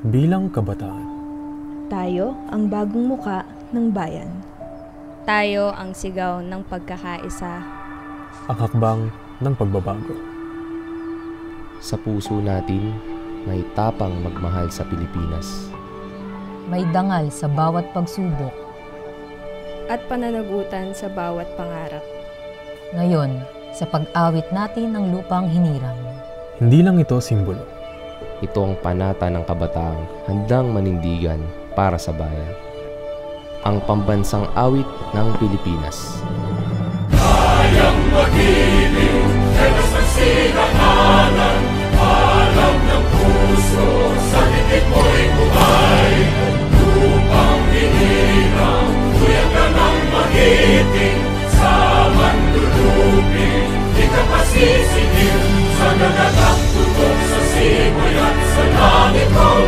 Bilang kabataan, Tayo ang bagong muka ng bayan. Tayo ang sigaw ng pagkakaisa. ang hakbang ng pagbabago. Sa puso natin, may tapang magmahal sa Pilipinas. May dangal sa bawat pagsubok. At pananagutan sa bawat pangarap. Ngayon, sa pag-awit natin ng lupang hinirang. Hindi lang ito simbolo. Ito ang panata ng kabataang handang manindigan para sa bayan. Ang pambansang awit ng Pilipinas. Kayang magiliw, telas ng sinakalan, alam ng puso, sa titik mo'y buhay. Lupang hinirang, tuyan ka ng magiting, sa manlulupin, di ka pasisingil, sa nagatak tutok sa simoy at sa langit mong